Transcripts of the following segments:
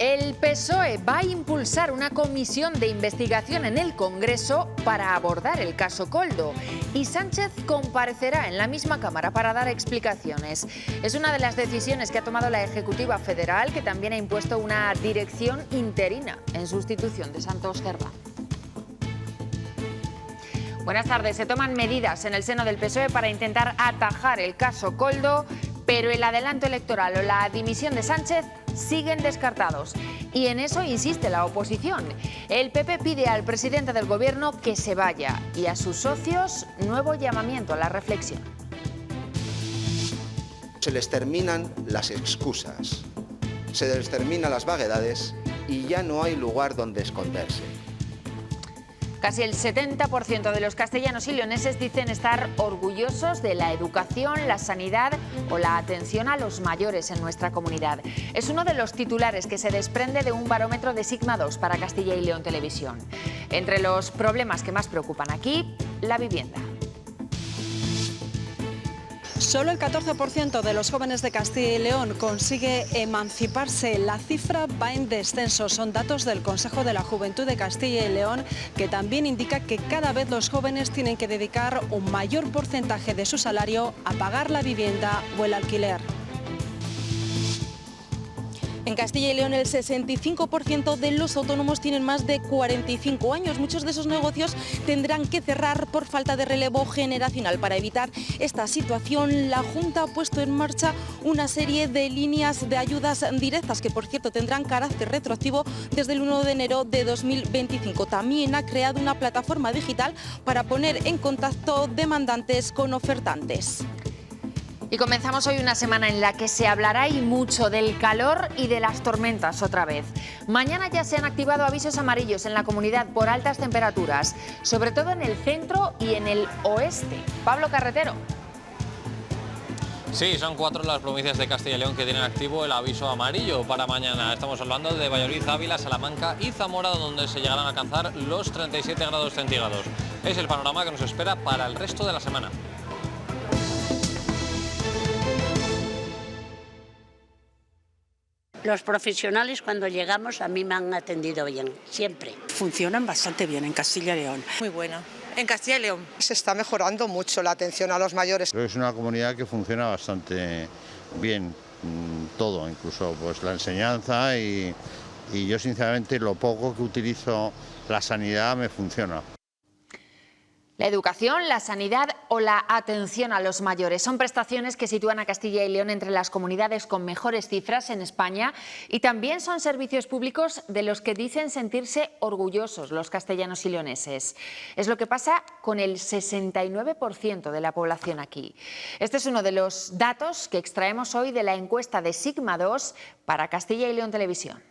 El PSOE va a impulsar una comisión de investigación en el Congreso para abordar el caso Koldo y Sánchez comparecerá en la misma Cámara para dar explicaciones. Es una de las decisiones que ha tomado la Ejecutiva Federal, que también ha impuesto una dirección interina en sustitución de Santos Cerdá. Buenas tardes. Se toman medidas en el seno del PSOE para intentar atajar el caso Koldo, pero el adelanto electoral o la dimisión de Sánchez siguen descartados. Y en eso insiste la oposición. El PP pide al presidente del Gobierno que se vaya y a sus socios nuevo llamamiento a la reflexión. Se les terminan las excusas, se les terminan las vaguedades y ya no hay lugar donde esconderse. Casi el 70% de los castellanos y leoneses dicen estar orgullosos de la educación, la sanidad o la atención a los mayores en nuestra comunidad. Es uno de los titulares que se desprende de un barómetro de Sigma 2 para Castilla y León Televisión. Entre los problemas que más preocupan aquí, la vivienda. Solo el 14% de los jóvenes de Castilla y León consigue emanciparse. La cifra va en descenso. Son datos del Consejo de la Juventud de Castilla y León, que también indica que cada vez los jóvenes tienen que dedicar un mayor porcentaje de su salario a pagar la vivienda o el alquiler. En Castilla y León el 65% de los autónomos tienen más de 45 años. Muchos de esos negocios tendrán que cerrar por falta de relevo generacional. Para evitar esta situación, la Junta ha puesto en marcha una serie de líneas de ayudas directas que, por cierto, tendrán carácter retroactivo desde el 1 de enero de 2025. También ha creado una plataforma digital para poner en contacto demandantes con ofertantes. Y comenzamos hoy una semana en la que se hablará y mucho del calor y de las tormentas otra vez. Mañana ya se han activado avisos amarillos en la comunidad por altas temperaturas, sobre todo en el centro y en el oeste. Pablo Carretero. Sí, son 4 las provincias de Castilla y León que tienen activo el aviso amarillo para mañana. Estamos hablando de Valladolid, Ávila, Salamanca y Zamora, donde se llegarán a alcanzar los 37 grados centígrados. Es el panorama que nos espera para el resto de la semana. Los profesionales cuando llegamos a mí me han atendido bien, siempre. Funcionan bastante bien en Castilla y León. Muy buena. En Castilla y León se está mejorando mucho la atención a los mayores. Creo que es una comunidad que funciona bastante bien, todo, incluso pues la enseñanza y yo sinceramente lo poco que utilizo la sanidad me funciona. La educación, la sanidad o la atención a los mayores son prestaciones que sitúan a Castilla y León entre las comunidades con mejores cifras en España y también son servicios públicos de los que dicen sentirse orgullosos los castellanos y leoneses. Es lo que pasa con el 69% de la población aquí. Este es uno de los datos que extraemos hoy de la encuesta de Sigma 2 para Castilla y León Televisión.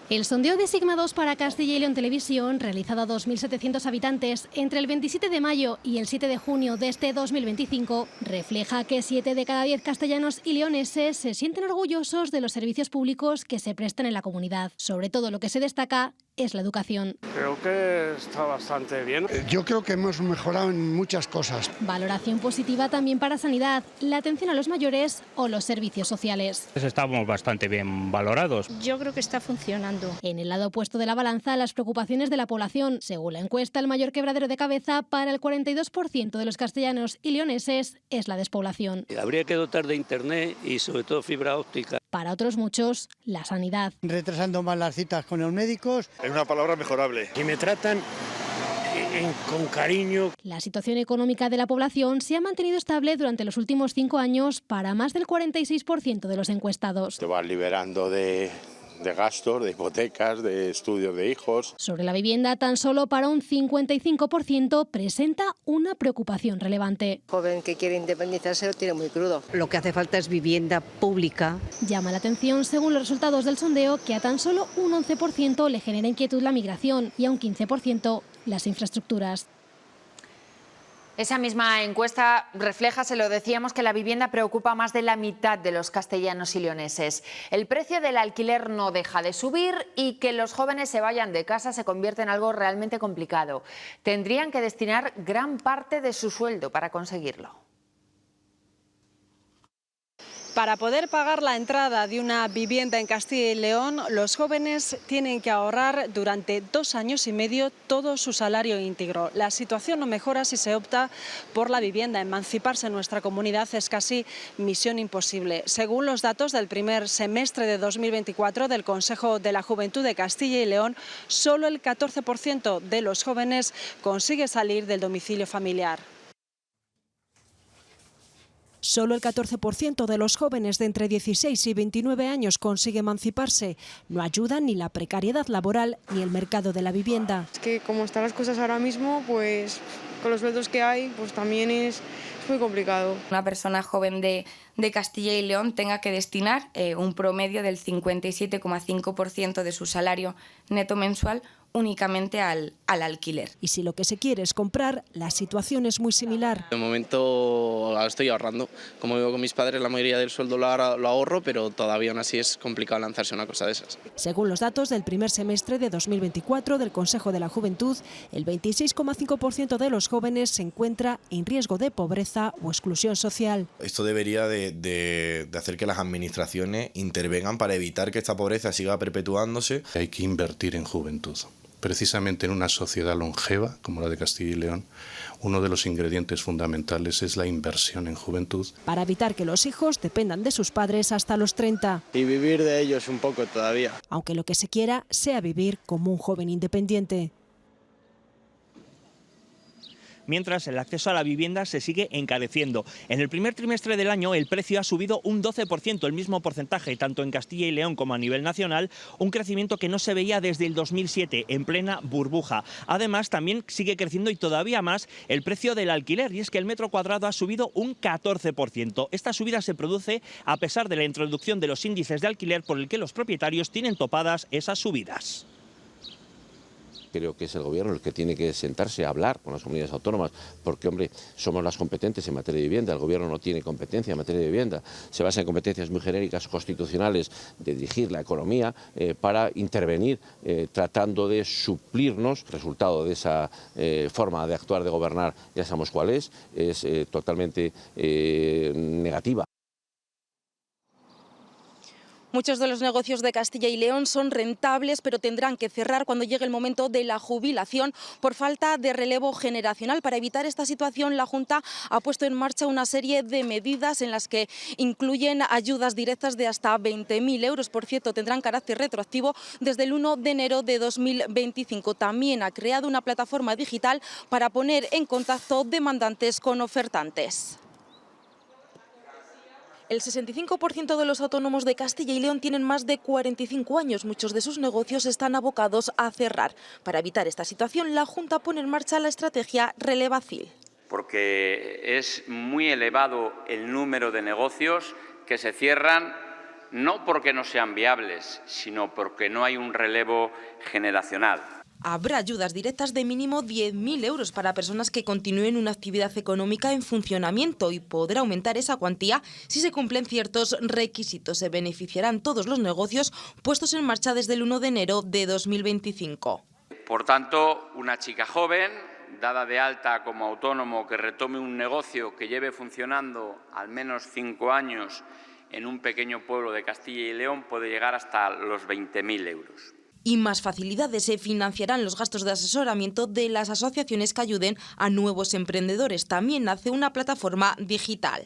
El sondeo de Sigma 2 para Castilla y León Televisión, realizado a 2.700 habitantes entre el 27 de mayo y el 7 de junio de este 2025, refleja que 7 de cada 10 castellanos y leoneses se sienten orgullosos de los servicios públicos que se prestan en la comunidad. Sobre todo lo que se destaca es la educación. Creo que está bastante bien. Yo creo que hemos mejorado en muchas cosas. Valoración positiva también para sanidad, la atención a los mayores o los servicios sociales. Estamos bastante bien valorados. Yo creo que está funcionando. En el lado opuesto de la balanza, las preocupaciones de la población. Según la encuesta, el mayor quebradero de cabeza para el 42% de los castellanos y leoneses es la despoblación. Habría que dotar de internet y sobre todo fibra óptica. Para otros muchos, la sanidad. Retrasando más las citas con los médicos. Es una palabra mejorable. Y me tratan con cariño. La situación económica de la población se ha mantenido estable durante los últimos 5 años para más del 46% de los encuestados. Te vas liberando de gastos, de hipotecas, de estudios de hijos. Sobre la vivienda, tan solo para un 55% presenta una preocupación relevante. El joven que quiere independizarse lo tiene muy crudo. Lo que hace falta es vivienda pública. Llama la atención, según los resultados del sondeo, que a tan solo un 11% le genera inquietud la migración y a un 15% las infraestructuras. Esa misma encuesta refleja, se lo decíamos, que la vivienda preocupa a más de la mitad de los castellanos y leoneses. El precio del alquiler no deja de subir y que los jóvenes se vayan de casa se convierte en algo realmente complicado. Tendrían que destinar gran parte de su sueldo para conseguirlo. Para poder pagar la entrada de una vivienda en Castilla y León, los jóvenes tienen que ahorrar durante 2 años y medio todo su salario íntegro. La situación no mejora si se opta por la vivienda. Emanciparse en nuestra comunidad es casi misión imposible. Según los datos del primer semestre de 2024 del Consejo de la Juventud de Castilla y León, solo el 14% de los jóvenes consigue salir del domicilio familiar. Solo el 14% de los jóvenes de entre 16 y 29 años consigue emanciparse. No ayudan ni la precariedad laboral ni el mercado de la vivienda. Es que como están las cosas ahora mismo, pues con los sueldos que hay, pues también es muy complicado. Una persona joven de Castilla y León tenga que destinar un promedio del 57,5% de su salario neto mensual únicamente al alquiler. Y si lo que se quiere es comprar, la situación es muy similar. De momento estoy ahorrando. Como vivo con mis padres, la mayoría del sueldo lo ahorro, pero todavía aún así es complicado lanzarse una cosa de esas. Según los datos del primer semestre de 2024 del Consejo de la Juventud, el 26,5% de los jóvenes se encuentra en riesgo de pobreza o exclusión social. Esto debería de hacer que las administraciones intervengan para evitar que esta pobreza siga perpetuándose. Hay que invertir en juventud. Precisamente en una sociedad longeva como la de Castilla y León, uno de los ingredientes fundamentales es la inversión en juventud. Para evitar que los hijos dependan de sus padres hasta los 30. Y vivir de ellos un poco todavía. Aunque lo que se quiera sea vivir como un joven independiente. Mientras el acceso a la vivienda se sigue encareciendo. En el primer trimestre del año el precio ha subido un 12%, el mismo porcentaje tanto en Castilla y León como a nivel nacional, un crecimiento que no se veía desde el 2007, en plena burbuja. Además, también sigue creciendo y todavía más el precio del alquiler, y es que el metro cuadrado ha subido un 14%. Esta subida se produce a pesar de la introducción de los índices de alquiler por el que los propietarios tienen topadas esas subidas. Creo que es el Gobierno el que tiene que sentarse a hablar con las comunidades autónomas, porque, hombre, somos las competentes en materia de vivienda, el Gobierno no tiene competencia en materia de vivienda, se basa en competencias muy genéricas, constitucionales, de dirigir la economía para intervenir tratando de suplirnos. El resultado de esa forma de actuar, de gobernar, ya sabemos cuál es totalmente negativa. Muchos de los negocios de Castilla y León son rentables, pero tendrán que cerrar cuando llegue el momento de la jubilación por falta de relevo generacional. Para evitar esta situación, la Junta ha puesto en marcha una serie de medidas en las que incluyen ayudas directas de hasta 20.000 euros. Por cierto, tendrán carácter retroactivo desde el 1 de enero de 2025. También ha creado una plataforma digital para poner en contacto demandantes con ofertantes. El 65% de los autónomos de Castilla y León tienen más de 45 años. Muchos de sus negocios están abocados a cerrar. Para evitar esta situación, la Junta pone en marcha la estrategia Relevacil. Porque es muy elevado el número de negocios que se cierran, no porque no sean viables, sino porque no hay un relevo generacional. Habrá ayudas directas de mínimo 10.000 euros para personas que continúen una actividad económica en funcionamiento y podrá aumentar esa cuantía si se cumplen ciertos requisitos. Se beneficiarán todos los negocios puestos en marcha desde el 1 de enero de 2025. Por tanto, una chica joven, dada de alta como autónomo, que retome un negocio que lleve funcionando al menos 5 años en un pequeño pueblo de Castilla y León, puede llegar hasta los 20.000 euros. Y más facilidades, se financiarán los gastos de asesoramiento de las asociaciones que ayuden a nuevos emprendedores. También nace una plataforma digital.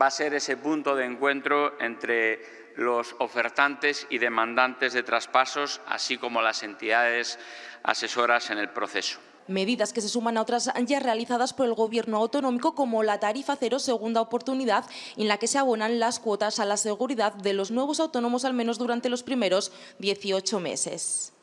Va a ser ese punto de encuentro entre los ofertantes y demandantes de traspasos, así como las entidades asesoras en el proceso. Medidas que se suman a otras ya realizadas por el Gobierno autonómico, como la tarifa cero segunda oportunidad, en la que se abonan las cuotas a la seguridad de los nuevos autónomos al menos durante los primeros 18 meses.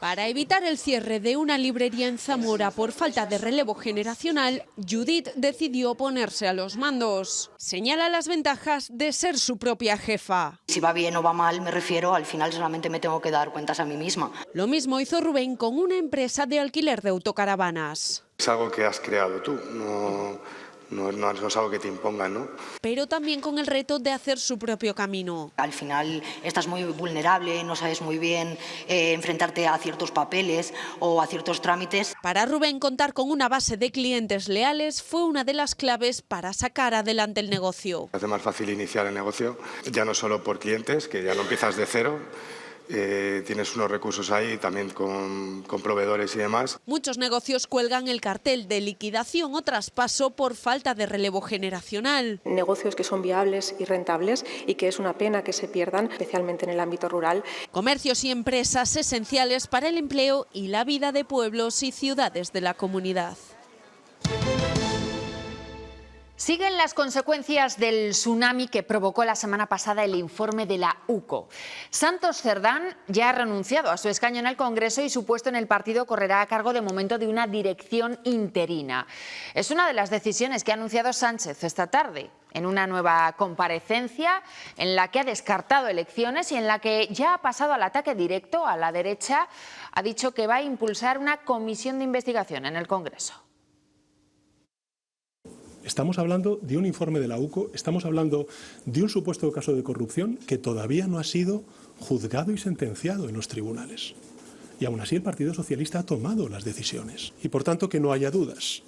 Para evitar el cierre de una librería en Zamora por falta de relevo generacional, Judith decidió ponerse a los mandos. Señala las ventajas de ser su propia jefa. Si va bien o va mal, me refiero, al final solamente me tengo que dar cuentas a mí misma. Lo mismo hizo Rubén con una empresa de alquiler de autocaravanas. Es algo que has creado tú, no es algo que te impongan, ¿no? Pero también con el reto de hacer su propio camino. Al final estás muy vulnerable, no sabes muy bien enfrentarte a ciertos papeles o a ciertos trámites. Para Rubén, contar con una base de clientes leales fue una de las claves para sacar adelante el negocio. Hace más fácil iniciar el negocio, ya no solo por clientes, que ya no empiezas de cero. Tienes unos recursos ahí también con proveedores y demás. Muchos negocios cuelgan el cartel de liquidación o traspaso por falta de relevo generacional. Negocios que son viables y rentables y que es una pena que se pierdan, especialmente en el ámbito rural. Comercios y empresas esenciales para el empleo y la vida de pueblos y ciudades de la comunidad. Siguen las consecuencias del tsunami que provocó la semana pasada el informe de la UCO. Santos Cerdán ya ha renunciado a su escaño en el Congreso y su puesto en el partido correrá a cargo de momento de una dirección interina. Es una de las decisiones que ha anunciado Sánchez esta tarde, en una nueva comparecencia en la que ha descartado elecciones y en la que ya ha pasado al ataque directo a la derecha. Ha dicho que va a impulsar una comisión de investigación en el Congreso. Estamos hablando de un informe de la UCO, estamos hablando de un supuesto caso de corrupción que todavía no ha sido juzgado y sentenciado en los tribunales. Y aún así el Partido Socialista ha tomado las decisiones. Y por tanto que no haya dudas.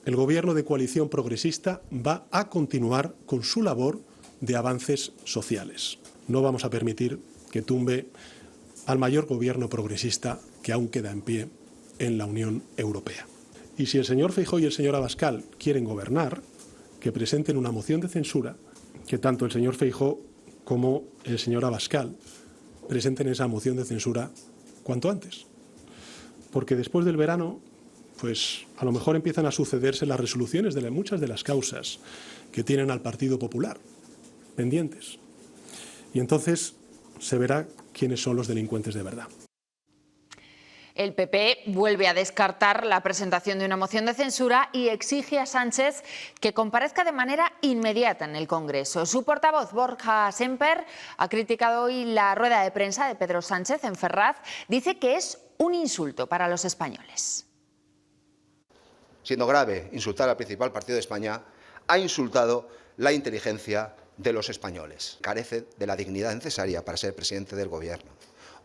El Gobierno de coalición progresista va a continuar con su labor de avances sociales. No vamos a permitir que tumbe al mayor gobierno progresista que aún queda en pie en la Unión Europea. Y si el señor Feijóo y el señor Abascal quieren gobernar, que presenten una moción de censura, que tanto el señor Feijóo como el señor Abascal presenten esa moción de censura cuanto antes. Porque después del verano, pues a lo mejor empiezan a sucederse las resoluciones de muchas de las causas que tienen al Partido Popular pendientes. Y entonces se verá quiénes son los delincuentes de verdad. El PP vuelve a descartar la presentación de una moción de censura y exige a Sánchez que comparezca de manera inmediata en el Congreso. Su portavoz, Borja Semper, ha criticado hoy la rueda de prensa de Pedro Sánchez en Ferraz. Dice que es un insulto para los españoles. Siendo grave insultar al principal partido de España, ha insultado la inteligencia de los españoles. Carece de la dignidad necesaria para ser presidente del Gobierno.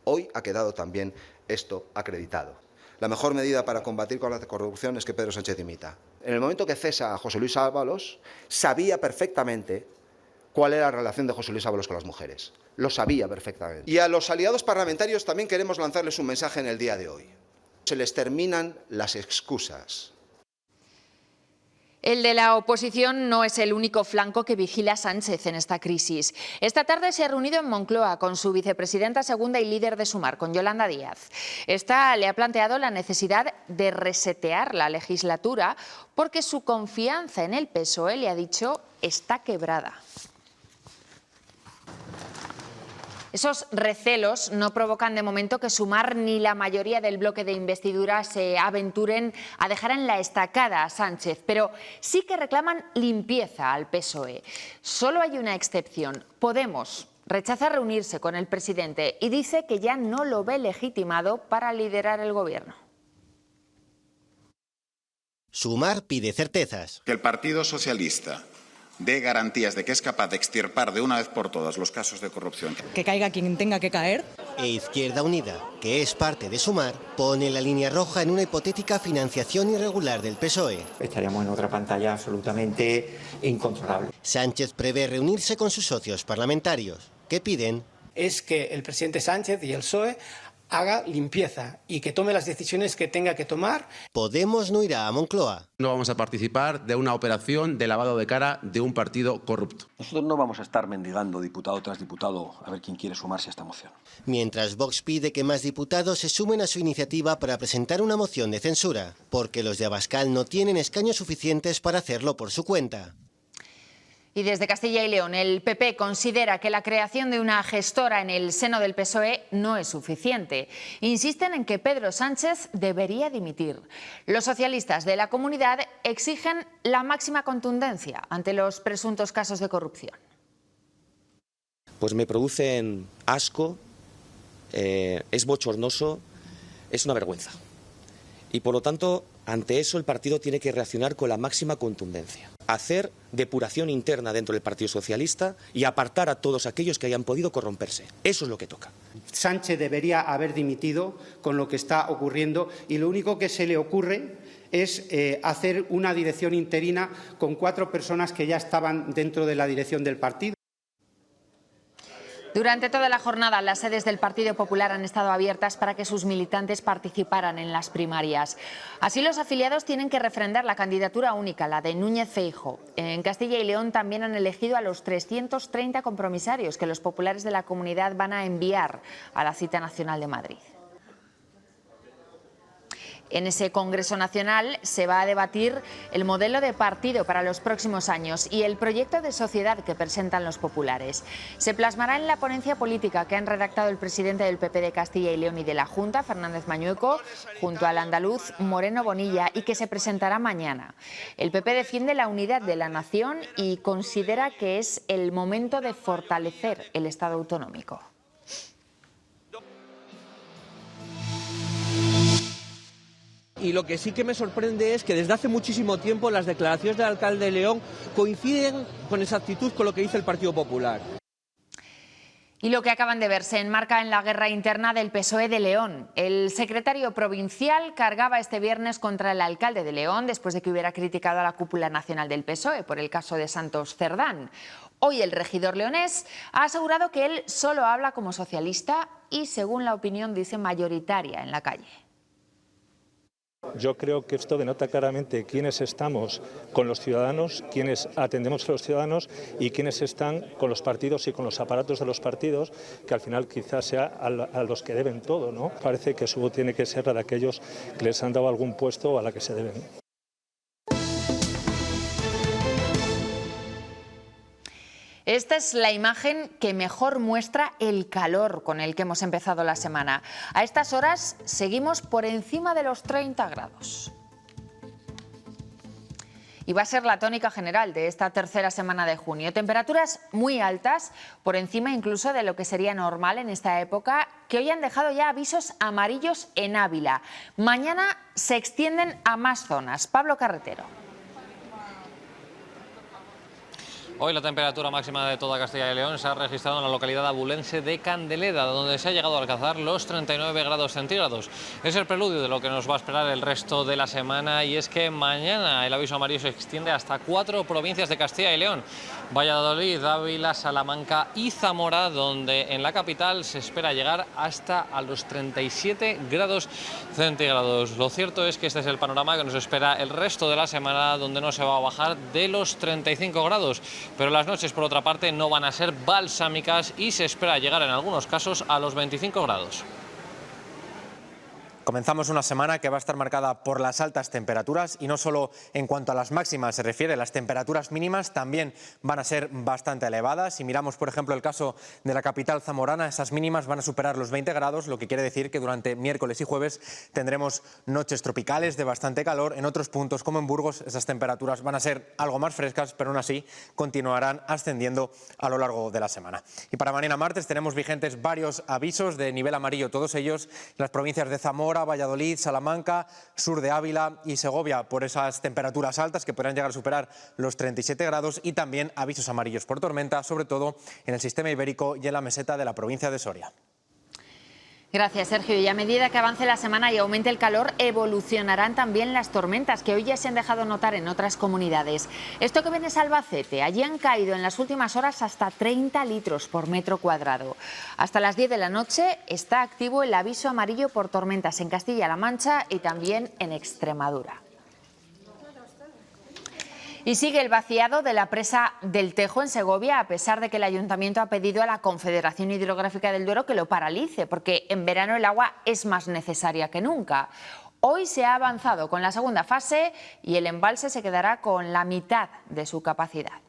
Hoy ha quedado también esto acreditado. La mejor medida para combatir con la corrupción es que Pedro Sánchez dimita. En el momento que cesa a José Luis Ábalos, sabía perfectamente cuál era la relación de José Luis Ábalos con las mujeres. Lo sabía perfectamente. Y a los aliados parlamentarios también queremos lanzarles un mensaje en el día de hoy. Se les terminan las excusas. El de la oposición no es el único flanco que vigila Sánchez en esta crisis. Esta tarde se ha reunido en Moncloa con su vicepresidenta segunda y líder de Sumar, con Yolanda Díaz. Esta le ha planteado la necesidad de resetear la legislatura porque su confianza en el PSOE, le ha dicho, está quebrada. Esos recelos no provocan de momento que Sumar ni la mayoría del bloque de investidura se aventuren a dejar en la estacada a Sánchez, pero sí que reclaman limpieza al PSOE. Solo hay una excepción. Podemos rechaza reunirse con el presidente y dice que ya no lo ve legitimado para liderar el gobierno. Sumar pide certezas. Que el Partido Socialista dé garantías de que es capaz de extirpar de una vez por todas los casos de corrupción. Que caiga quien tenga que caer. E Izquierda Unida, que es parte de Sumar, pone la línea roja en una hipotética financiación irregular del PSOE. Estaríamos en otra pantalla absolutamente incontrolable. Sánchez prevé reunirse con sus socios parlamentarios. ¿Qué piden? Es que el presidente Sánchez y el PSOE haga limpieza y que tome las decisiones que tenga que tomar. Podemos no irá a Moncloa. No vamos a participar de una operación de lavado de cara de un partido corrupto. Nosotros no vamos a estar mendigando diputado tras diputado a ver quién quiere sumarse a esta moción. Mientras Vox pide que más diputados se sumen a su iniciativa para presentar una moción de censura, porque los de Abascal no tienen escaños suficientes para hacerlo por su cuenta. Y desde Castilla y León, el PP considera que la creación de una gestora en el seno del PSOE no es suficiente. Insisten en que Pedro Sánchez debería dimitir. Los socialistas de la comunidad exigen la máxima contundencia ante los presuntos casos de corrupción. Pues me producen asco, es bochornoso, es una vergüenza. Y por lo tanto, ante eso el partido tiene que reaccionar con la máxima contundencia. Hacer depuración interna dentro del Partido Socialista y apartar a todos aquellos que hayan podido corromperse. Eso es lo que toca. Sánchez debería haber dimitido con lo que está ocurriendo y lo único que se le ocurre es hacer una dirección interina con 4 personas que ya estaban dentro de la dirección del partido. Durante toda la jornada, las sedes del Partido Popular han estado abiertas para que sus militantes participaran en las primarias. Así, los afiliados tienen que refrendar la candidatura única, la de Núñez Feijóo. En Castilla y León también han elegido a los 330 compromisarios que los populares de la comunidad van a enviar a la cita nacional de Madrid. En ese Congreso Nacional se va a debatir el modelo de partido para los próximos años y el proyecto de sociedad que presentan los populares. Se plasmará en la ponencia política que han redactado el presidente del PP de Castilla y León y de la Junta, Fernández Mañueco, junto al andaluz Moreno Bonilla, y que se presentará mañana. El PP defiende la unidad de la nación y considera que es el momento de fortalecer el Estado autonómico. Y lo que sí que me sorprende es que desde hace muchísimo tiempo las declaraciones del alcalde de León coinciden con exactitud con lo que dice el Partido Popular. Y lo que acaban de ver se enmarca en la guerra interna del PSOE de León. El secretario provincial cargaba este viernes contra el alcalde de León después de que hubiera criticado a la cúpula nacional del PSOE por el caso de Santos Cerdán. Hoy el regidor leonés ha asegurado que él solo habla como socialista y, según la opinión, dice, mayoritaria en la calle. Yo creo que esto denota claramente quiénes estamos con los ciudadanos, quiénes atendemos a los ciudadanos y quiénes están con los partidos y con los aparatos de los partidos, que al final quizás sea a los que deben todo, ¿no? Parece que su voz tiene que ser la de aquellos que les han dado algún puesto a la que se deben. Esta es la imagen que mejor muestra el calor con el que hemos empezado la semana. A estas horas seguimos por encima de los 30 grados. Y va a ser la tónica general de esta tercera semana de junio. Temperaturas muy altas, por encima incluso de lo que sería normal en esta época, que hoy han dejado ya avisos amarillos en Ávila. Mañana se extienden a más zonas. Pablo Carretero. Hoy la temperatura máxima de toda Castilla y León se ha registrado en la localidad abulense de Candeleda, donde se ha llegado a alcanzar los 39 grados centígrados. Es el preludio de lo que nos va a esperar el resto de la semana, y es que mañana el aviso amarillo se extiende hasta 4 provincias de Castilla y León: Valladolid, Ávila, Salamanca y Zamora, donde en la capital se espera llegar hasta a los 37 grados centígrados. Lo cierto es que este es el panorama que nos espera el resto de la semana, donde no se va a bajar de los 35 grados. Pero las noches, por otra parte, no van a ser balsámicas y se espera llegar en algunos casos a los 25 grados. Comenzamos una semana que va a estar marcada por las altas temperaturas, y no solo en cuanto a las máximas se refiere, las temperaturas mínimas también van a ser bastante elevadas. Si miramos, por ejemplo, el caso de la capital zamorana, esas mínimas van a superar los 20 grados, lo que quiere decir que durante miércoles y jueves tendremos noches tropicales de bastante calor. En otros puntos, como en Burgos, esas temperaturas van a ser algo más frescas, pero aún así continuarán ascendiendo a lo largo de la semana. Y para mañana martes tenemos vigentes varios avisos de nivel amarillo, todos ellos en las provincias de Zamora, Valladolid, Salamanca, sur de Ávila y Segovia, por esas temperaturas altas que podrán llegar a superar los 37 grados, y también avisos amarillos por tormenta, sobre todo en el sistema ibérico y en la meseta de la provincia de Soria. Gracias, Sergio. Y a medida que avance la semana y aumente el calor, evolucionarán también las tormentas, que hoy ya se han dejado notar en otras comunidades. Esto que ven es Albacete. Allí han caído en las últimas horas hasta 30 litros por metro cuadrado. Hasta las 10 de la noche está activo el aviso amarillo por tormentas en Castilla-La Mancha y también en Extremadura. Y sigue el vaciado de la presa del Tejo en Segovia, a pesar de que el Ayuntamiento ha pedido a la Confederación Hidrográfica del Duero que lo paralice, porque en verano el agua es más necesaria que nunca. Hoy se ha avanzado con la segunda fase y el embalse se quedará con la mitad de su capacidad.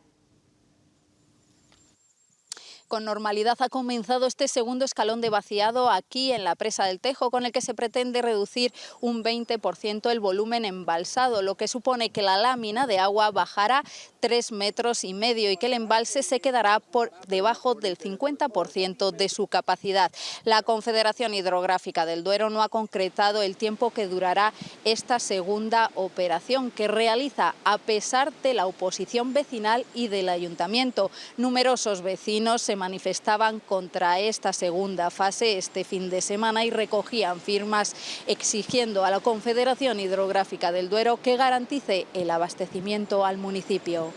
Con normalidad ha comenzado este segundo escalón de vaciado aquí en la presa del Tejo, con el que se pretende reducir un 20% el volumen embalsado, lo que supone que la lámina de agua bajará 3,5 metros y que el embalse se quedará por debajo del 50% de su capacidad. La Confederación Hidrográfica del Duero no ha concretado el tiempo que durará esta segunda operación, que realiza a pesar de la oposición vecinal y del ayuntamiento. Numerosos vecinos se manifestaban contra esta segunda fase este fin de semana y recogían firmas exigiendo a la Confederación Hidrográfica del Duero que garantice el abastecimiento al municipio.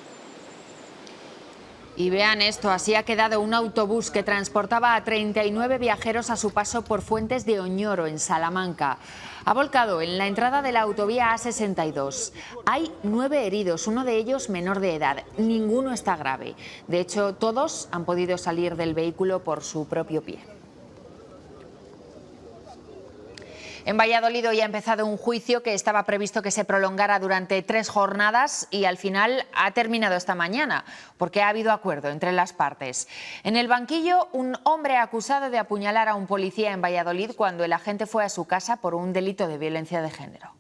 Y vean esto, así ha quedado un autobús que transportaba a 39 viajeros a su paso por Fuentes de Oñoro, en Salamanca. Ha volcado en la entrada de la autovía A62. Hay 9 heridos, uno de ellos menor de edad. Ninguno está grave. De hecho, todos han podido salir del vehículo por su propio pie. En Valladolid hoy ha empezado un juicio que estaba previsto que se prolongara durante 3 jornadas y al final ha terminado esta mañana porque ha habido acuerdo entre las partes. En el banquillo, un hombre acusado de apuñalar a un policía en Valladolid cuando el agente fue a su casa por un delito de violencia de género.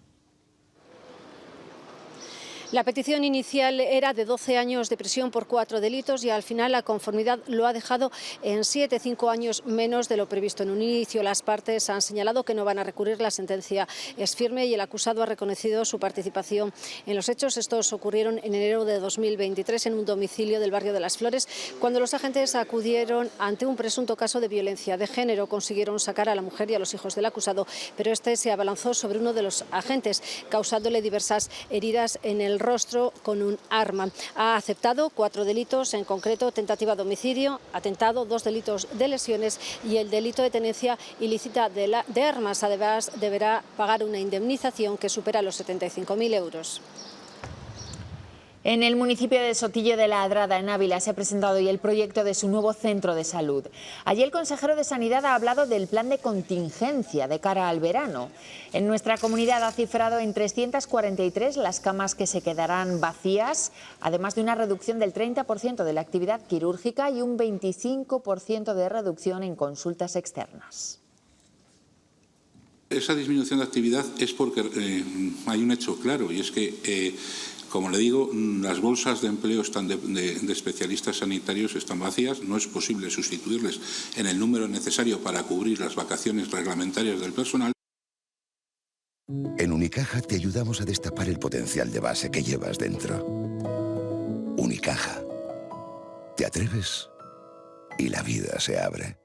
La petición inicial era de 12 años de prisión por 4 delitos y al final la conformidad lo ha dejado en 7, 5 años menos de lo previsto en un inicio. Las partes han señalado que no van a recurrir, la sentencia es firme y el acusado ha reconocido su participación en los hechos. Estos ocurrieron en enero de 2023 en un domicilio del barrio de Las Flores, cuando los agentes acudieron ante un presunto caso de violencia de género. Consiguieron sacar a la mujer y a los hijos del acusado, pero este se abalanzó sobre uno de los agentes, causándole diversas heridas en el rostro con un arma. Ha aceptado 4 delitos, en concreto tentativa de homicidio, atentado, 2 delitos de lesiones y el delito de tenencia ilícita de armas. Además, deberá pagar una indemnización que supera los 75.000 euros. En el municipio de Sotillo de la Adrada, en Ávila, se ha presentado hoy el proyecto de su nuevo centro de salud. Allí el consejero de Sanidad ha hablado del plan de contingencia de cara al verano. En nuestra comunidad ha cifrado en 343 las camas que se quedarán vacías, además de una reducción del 30% de la actividad quirúrgica y un 25% de reducción en consultas externas. Esa disminución de actividad es porque hay un hecho claro, y es que como le digo, las bolsas de empleo de especialistas sanitarios están vacías, no es posible sustituirles en el número necesario para cubrir las vacaciones reglamentarias del personal. En Unicaja te ayudamos a destapar el potencial de base que llevas dentro. Unicaja. Te atreves y la vida se abre.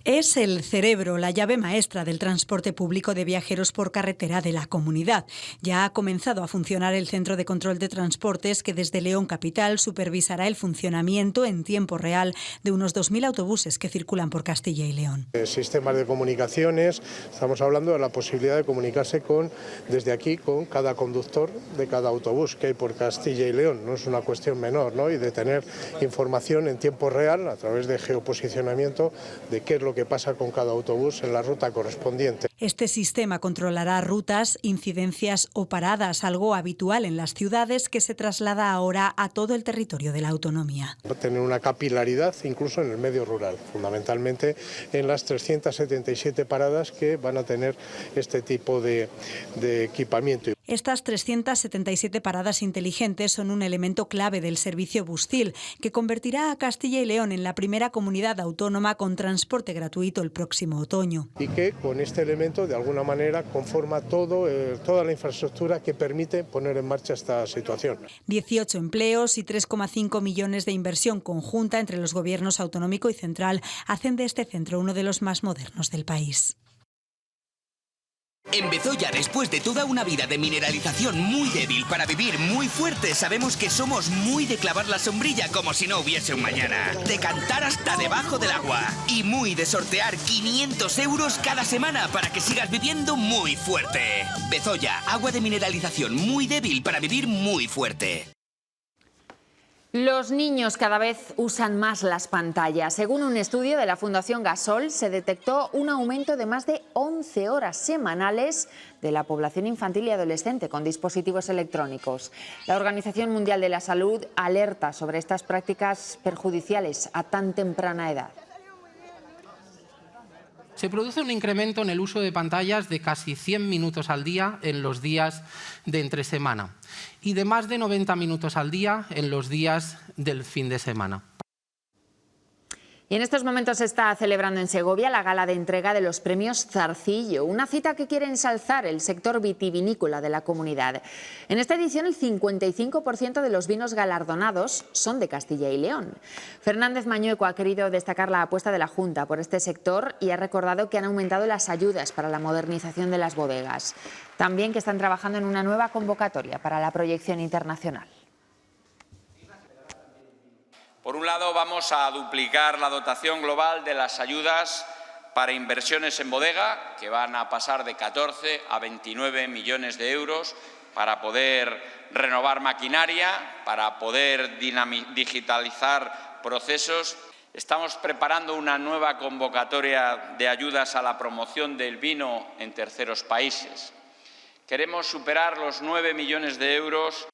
Es el cerebro, la llave maestra del transporte público de viajeros por carretera de la comunidad. Ya ha comenzado a funcionar el Centro de Control de Transportes, que desde León Capital supervisará el funcionamiento en tiempo real de unos 2.000 autobuses que circulan por Castilla y León. Sistemas de comunicaciones, estamos hablando de la posibilidad de comunicarse desde aquí con cada conductor de cada autobús que hay por Castilla y León. No es una cuestión menor, ¿no? Y de tener información en tiempo real a través de geoposicionamiento de qué es lo que pasa con cada autobús en la ruta correspondiente. Este sistema controlará rutas, incidencias o paradas, algo habitual en las ciudades, que se traslada ahora a todo el territorio de la autonomía. Va a tener una capilaridad incluso en el medio rural, fundamentalmente en las 377 paradas que van a tener este tipo de equipamiento. Estas 377 paradas inteligentes son un elemento clave del servicio Bustil, que convertirá a Castilla y León en la primera comunidad autónoma con transporte gratuito el próximo otoño. Y que con este elemento de alguna manera conforma toda la infraestructura que permite poner en marcha esta situación. 18 empleos y 3,5 millones de inversión conjunta entre los gobiernos autonómico y central hacen de este centro uno de los más modernos del país. En Bezoya, después de toda una vida de mineralización muy débil para vivir muy fuerte, sabemos que somos muy de clavar la sombrilla como si no hubiese un mañana, de cantar hasta debajo del agua y muy de sortear 500 euros cada semana para que sigas viviendo muy fuerte. Bezoya, agua de mineralización muy débil para vivir muy fuerte. Los niños cada vez usan más las pantallas. Según un estudio de la Fundación Gasol, se detectó un aumento de más de 11 horas semanales de la población infantil y adolescente con dispositivos electrónicos. La Organización Mundial de la Salud alerta sobre estas prácticas perjudiciales a tan temprana edad. Se produce un incremento en el uso de pantallas de casi 100 minutos al día en los días de entre semana y de más de 90 minutos al día en los días del fin de semana. Y en estos momentos se está celebrando en Segovia la gala de entrega de los premios Zarcillo, una cita que quiere ensalzar el sector vitivinícola de la comunidad. En esta edición el 55% de los vinos galardonados son de Castilla y León. Fernández Mañueco ha querido destacar la apuesta de la Junta por este sector y ha recordado que han aumentado las ayudas para la modernización de las bodegas. También que están trabajando en una nueva convocatoria para la proyección internacional. Por un lado, vamos a duplicar la dotación global de las ayudas para inversiones en bodega, que van a pasar de 14 a 29 millones de euros, para poder renovar maquinaria, para poder digitalizar procesos. Estamos preparando una nueva convocatoria de ayudas a la promoción del vino en terceros países. Queremos superar los 9 millones de euros.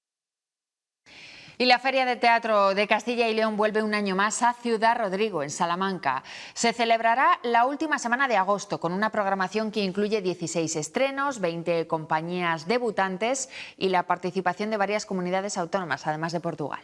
Y la Feria de Teatro de Castilla y León vuelve un año más a Ciudad Rodrigo, en Salamanca. Se celebrará la última semana de agosto con una programación que incluye 16 estrenos, 20 compañías debutantes y la participación de varias comunidades autónomas, además de Portugal.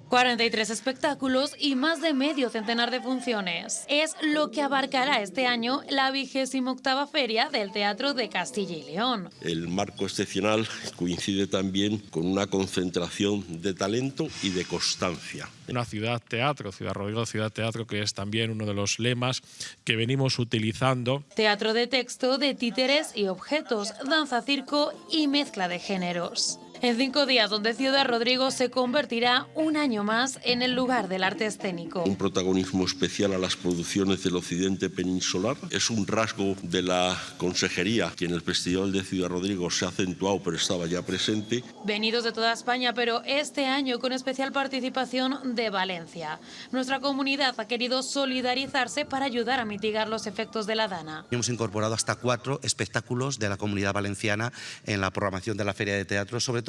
43 espectáculos y más de medio centenar de funciones. Es lo que abarcará este año la 28ª Feria del Teatro de Castilla y León. El marco excepcional coincide también con una concentración de talento y de constancia. Una ciudad teatro, Ciudad Rodrigo, ciudad teatro, que es también uno de los lemas que venimos utilizando. Teatro de texto, de títeres y objetos, danza, circo y mezcla de géneros. En 5 días, donde Ciudad Rodrigo se convertirá un año más en el lugar del arte escénico. Un protagonismo especial a las producciones del occidente peninsular. Es un rasgo de la consejería que en el Festival de Ciudad Rodrigo se ha acentuado, pero estaba ya presente. Venidos de toda España, pero este año con especial participación de Valencia. Nuestra comunidad ha querido solidarizarse para ayudar a mitigar los efectos de la dana. Hemos incorporado hasta 4 espectáculos de la Comunidad Valenciana en la programación de la Feria de Teatro, sobre todo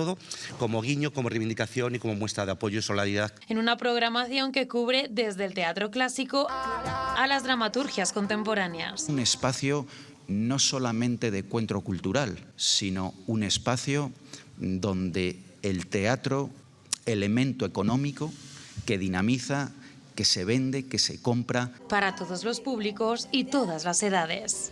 como guiño, como reivindicación y como muestra de apoyo y solidaridad. En una programación que cubre desde el teatro clásico a las dramaturgias contemporáneas. Un espacio no solamente de encuentro cultural, sino un espacio donde el teatro, elemento económico que dinamiza, que se vende, que se compra. Para todos los públicos y todas las edades.